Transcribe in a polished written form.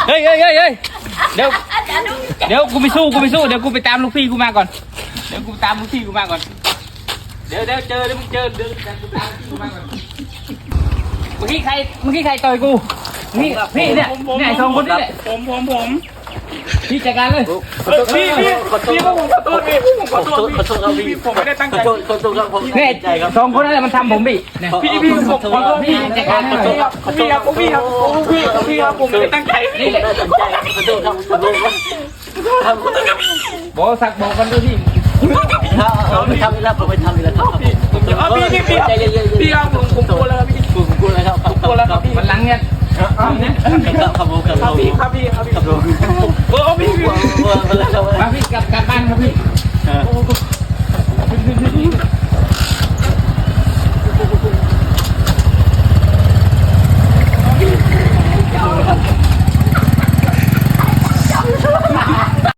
เฮ้ยเดี๋ยวกูไปสู้เดี๋ยวกูไปตามลูกพี่กูมาก่อนเดี๋ยวกูตามลูกพี่กูมาก่อนเดี๋ยวเจอเดี๋ยวมึงเจอเดี๋ยวกูตามลูกพี่กูมาก่อนเมื่อกี้ใครต่อยกูนี่พี่เนี่ยสองคนนี่แหละผมพี่จัดการเลยพี่ผมขอโทษพี่ผมขอโทษพี่ผมไม่ได้ตั้งใจขอโทษครับผม เนี่ยสองคนนั่นแหละมันทำผมพี่พี่ผมขอโทษพี่จัดการให้หน่อยพี่ครับผมไม่ได้ตั้งใจนี่แหละ ตั้งใจขอโทษครับขอโทษครับ บอกสักบอกกันด้วยพี่เขาไม่ทำแล้วผมไม่ทำแล้วครับพี่ครับผมกลัวแล้วพี่ ผมกลัวแล้วครับผมกลัวแล้วครับ มันหลังเนี่ยครับผมครับ พี่ผมพี่มาพี่กลับบ้านครับพี่